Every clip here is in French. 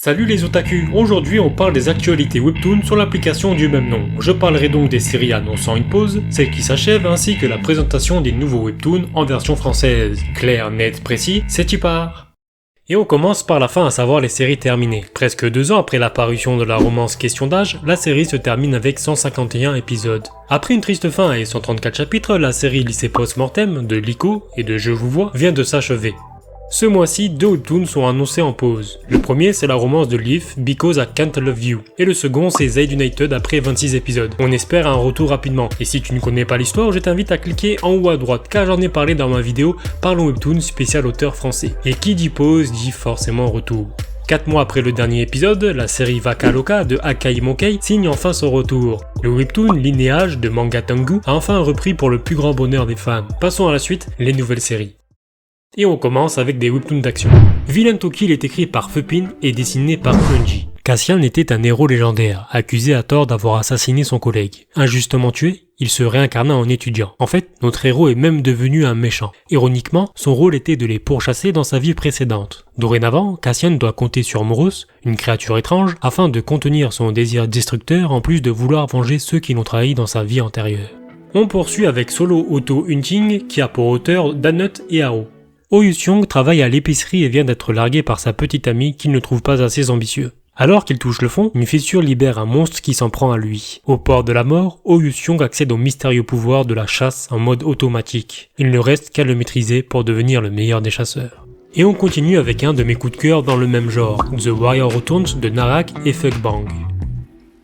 Salut les otakus, aujourd'hui on parle des actualités Webtoon sur l'application du même nom. Je parlerai donc des séries annonçant une pause, celles qui s'achèvent ainsi que la présentation des nouveaux Webtoons en version française. Clair, net, précis, c'est y part. Et on commence par la fin, à savoir les séries terminées. Presque 2 ans après la parution de la romance Question d'âge, la série se termine avec 151 épisodes. Après une triste fin et 134 chapitres, la série Lycée Post-Mortem de Lyco et de Je vous vois vient de s'achever. Ce mois-ci, 2 webtoons sont annoncés en pause. Le premier, c'est la romance de Leaf, Because I Can't Love You. Et le second, c'est Zaid United après 26 épisodes. On espère un retour rapidement. Et si tu ne connais pas l'histoire, je t'invite à cliquer en haut à droite, car j'en ai parlé dans ma vidéo Parlons Webtoon spécial auteur français. Et qui dit pause, dit forcément retour. 4 mois après le dernier épisode, la série Vaka Loka de Akai Monkey signe enfin son retour. Le webtoon Linéage de Manga Tengu a enfin repris pour le plus grand bonheur des fans. Passons à la suite, les nouvelles séries. Et on commence avec des webtoons d'action. Villain to Kill est écrit par Fupin et dessiné par Crunchy. Cassian était un héros légendaire, accusé à tort d'avoir assassiné son collègue. Injustement tué, il se réincarna en étudiant. En fait, notre héros est même devenu un méchant. Ironiquement, son rôle était de les pourchasser dans sa vie précédente. Dorénavant, Cassian doit compter sur Moros, une créature étrange, afin de contenir son désir destructeur en plus de vouloir venger ceux qui l'ont trahi dans sa vie antérieure. On poursuit avec Solo Auto Hunting qui a pour auteur Danut et Haro. Oh Yu-Seong travaille à l'épicerie et vient d'être largué par sa petite amie qu'il ne trouve pas assez ambitieux. Alors qu'il touche le fond, une fissure libère un monstre qui s'en prend à lui. Au port de la mort, Oh Yu-Seong accède au mystérieux pouvoir de la chasse en mode automatique. Il ne reste qu'à le maîtriser pour devenir le meilleur des chasseurs. Et on continue avec un de mes coups de cœur dans le même genre, The Warrior Returns de Narak et Fuckbang.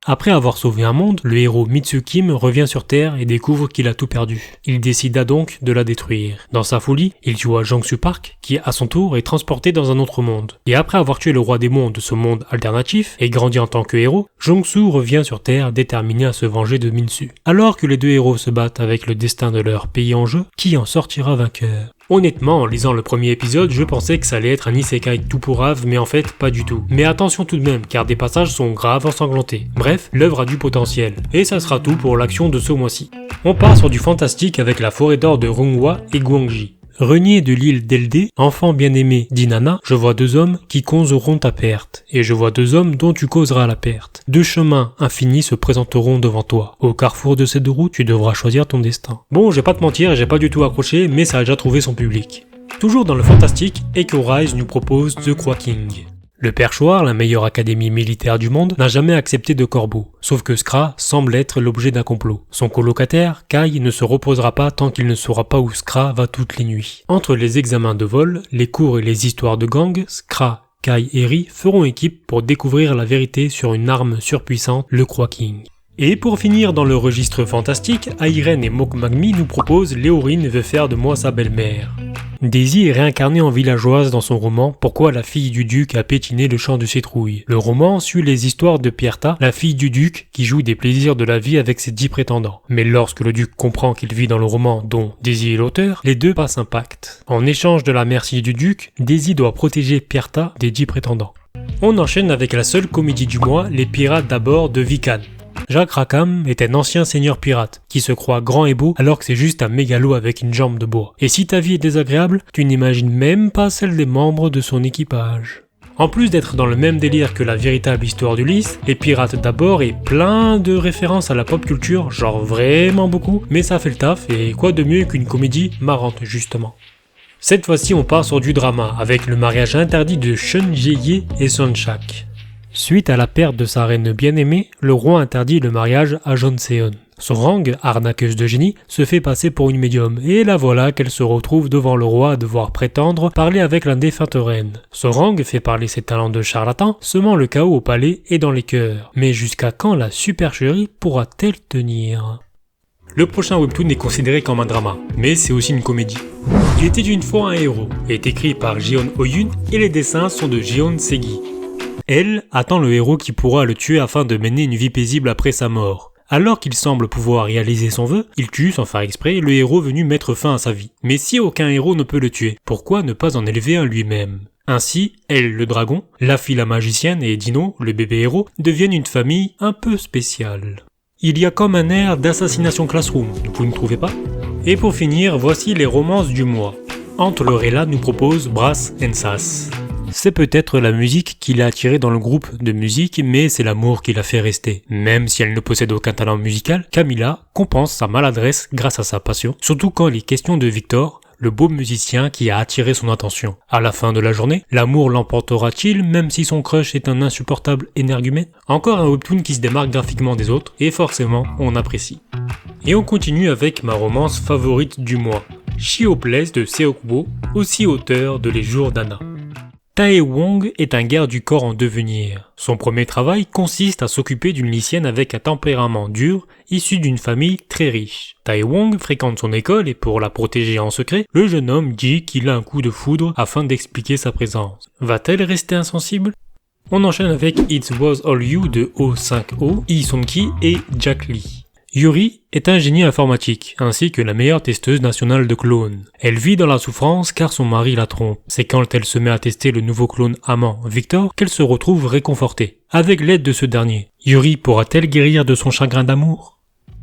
Après avoir sauvé un monde, le héros Mitsukim revient sur Terre et découvre qu'il a tout perdu. Il décida donc de la détruire. Dans sa folie, il tue Jongsu Park, qui à son tour est transporté dans un autre monde. Et après avoir tué le roi démon de ce monde alternatif et grandi en tant que héros, Jongsu revient sur Terre déterminé à se venger de Minsu. Alors que les deux héros se battent avec le destin de leur pays en jeu, qui en sortira vainqueur ? Honnêtement, en lisant le premier épisode, je pensais que ça allait être un isekai tout pourrave, mais en fait, pas du tout. Mais attention tout de même, car des passages sont graves ensanglantés. Bref, l'œuvre a du potentiel. Et ça sera tout pour l'action de ce mois-ci. On part sur du fantastique avec la forêt d'or de Runghwa et Guangji. Renié de l'île d'Eldé, enfant bien-aimé d'Inanna, je vois 2 hommes qui causeront ta perte, et je vois 2 hommes dont tu causeras la perte. 2 chemins infinis se présenteront devant toi. Au carrefour de ces 2 routes, tu devras choisir ton destin. Bon, je vais pas te mentir, j'ai pas du tout accroché, mais ça a déjà trouvé son public. Toujours dans le fantastique, Echo Rise nous propose The Crow King. Le perchoir, la meilleure académie militaire du monde, n'a jamais accepté de corbeau, sauf que Skra semble être l'objet d'un complot. Son colocataire, Kai, ne se reposera pas tant qu'il ne saura pas où Skra va toutes les nuits. Entre les examens de vol, les cours et les histoires de gang, Skra, Kai et Ri feront équipe pour découvrir la vérité sur une arme surpuissante, le Crow King. Et pour finir dans le registre fantastique, Airen et Mokmagmi nous proposent Léorine veut faire de moi sa belle-mère. Daisy est réincarnée en villageoise dans son roman Pourquoi la fille du duc a pétiné le champ de citrouilles. Le roman suit les histoires de Pierta, la fille du duc, qui joue des plaisirs de la vie avec ses 10 prétendants. Mais lorsque le duc comprend qu'il vit dans le roman dont Daisy est l'auteur, les deux passent un pacte. En échange de la merci du duc, Daisy doit protéger Pierta des 10 prétendants. On enchaîne avec la seule comédie du mois, Les Pirates d'abord de Vikan. Jacques Rackham est un ancien seigneur pirate, qui se croit grand et beau alors que c'est juste un mégalo avec une jambe de bois. Et si ta vie est désagréable, tu n'imagines même pas celle des membres de son équipage. En plus d'être dans le même délire que la véritable histoire d'Ulysse, Les Pirates d'abord est plein de références à la pop culture, genre vraiment beaucoup, mais ça fait le taf et quoi de mieux qu'une comédie marrante justement. Cette fois-ci on part sur du drama, avec le mariage interdit de Chun Jae-ye et Son Chak. Suite à la perte de sa reine bien-aimée, le roi interdit le mariage à Jeonseon. Sorang, arnaqueuse de génie, se fait passer pour une médium, et la voilà qu'elle se retrouve devant le roi à devoir prétendre parler avec la défunte reine. Sorang fait parler ses talents de charlatan, semant le chaos au palais et dans les cœurs. Mais jusqu'à quand la supercherie pourra-t-elle tenir ? Le prochain webtoon est considéré comme un drama, mais c'est aussi une comédie. Il était une fois un héros, est écrit par Jeon Ho-yoon et les dessins sont de Jeon Se-gi. Elle attend le héros qui pourra le tuer afin de mener une vie paisible après sa mort. Alors qu'il semble pouvoir réaliser son vœu, il tue sans faire exprès le héros venu mettre fin à sa vie. Mais si aucun héros ne peut le tuer, pourquoi ne pas en élever un lui-même ? Ainsi, elle, le dragon, la fille la magicienne et Dino, le bébé héros, deviennent une famille un peu spéciale. Il y a comme un air d'Assassination Classroom, vous ne trouvez pas ? Et pour finir, voici les romances du mois. Ante Lorella nous propose Brass and Sass. C'est peut-être la musique qui l'a attiré dans le groupe de musique, mais c'est l'amour qui l'a fait rester. Même si elle ne possède aucun talent musical, Camila compense sa maladresse grâce à sa passion, surtout quand il est question de Victor, le beau musicien qui a attiré son attention. À la fin de la journée, l'amour l'emportera-t-il même si son crush est un insupportable énergumène? Encore un webtoon qui se démarque graphiquement des autres, et forcément, on apprécie. Et on continue avec ma romance favorite du mois, Shioplace de Seokbo, aussi auteur de Les Jours d'Anna. Tae-wong est un garde du corps en devenir. Son premier travail consiste à s'occuper d'une lycéenne avec un tempérament dur, issue d'une famille très riche. Tae-wong fréquente son école et pour la protéger en secret, le jeune homme dit qu'il a un coup de foudre afin d'expliquer sa présence. Va-t-elle rester insensible? On enchaîne avec It Was All You de O5O, Lee Sun-ki et Jack Lee. Yuri est un génie informatique, ainsi que la meilleure testeuse nationale de clones. Elle vit dans la souffrance car son mari la trompe. C'est quand elle se met à tester le nouveau clone amant, Victor, qu'elle se retrouve réconfortée. Avec l'aide de ce dernier, Yuri pourra-t-elle guérir de son chagrin d'amour?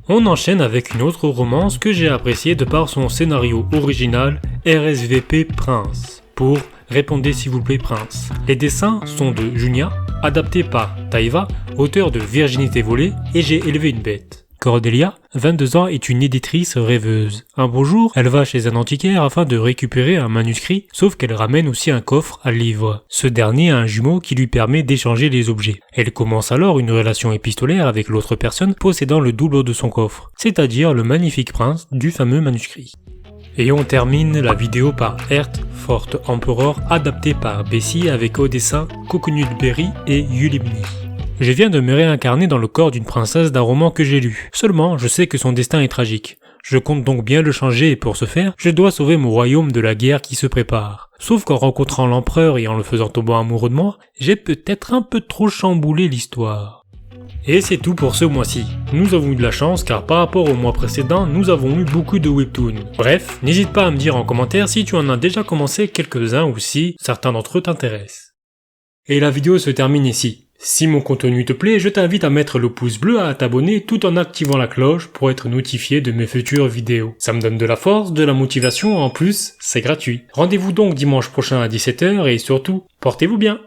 On enchaîne avec une autre romance que j'ai appréciée de par son scénario original, RSVP Prince, pour Répondez s'il vous plaît Prince. Les dessins sont de Junia, adaptés par Taïva, auteur de Virginité volée, et J'ai élevé une bête. Cordelia, 22 ans, est une éditrice rêveuse. Un beau jour, elle va chez un antiquaire afin de récupérer un manuscrit, sauf qu'elle ramène aussi un coffre à livres. Ce dernier a un jumeau qui lui permet d'échanger les objets. Elle commence alors une relation épistolaire avec l'autre personne possédant le double de son coffre, c'est-à-dire le magnifique prince du fameux manuscrit. Et on termine la vidéo par Earth Fort Emperor, adapté par Bessie avec au dessin Coconut Berry et Yulimni. Je viens de me réincarner dans le corps d'une princesse d'un roman que j'ai lu. Seulement, je sais que son destin est tragique. Je compte donc bien le changer et pour ce faire, je dois sauver mon royaume de la guerre qui se prépare. Sauf qu'en rencontrant l'empereur et en le faisant tomber amoureux de moi, j'ai peut-être un peu trop chamboulé l'histoire. Et c'est tout pour ce mois-ci. Nous avons eu de la chance car par rapport au mois précédent, nous avons eu beaucoup de webtoons. Bref, n'hésite pas à me dire en commentaire si tu en as déjà commencé quelques-uns ou si certains d'entre eux t'intéressent. Et la vidéo se termine ici. Si mon contenu te plaît, je t'invite à mettre le pouce bleu, à t'abonner tout en activant la cloche pour être notifié de mes futures vidéos. Ça me donne de la force, de la motivation, en plus, c'est gratuit. Rendez-vous donc dimanche prochain à 17h et surtout, portez-vous bien!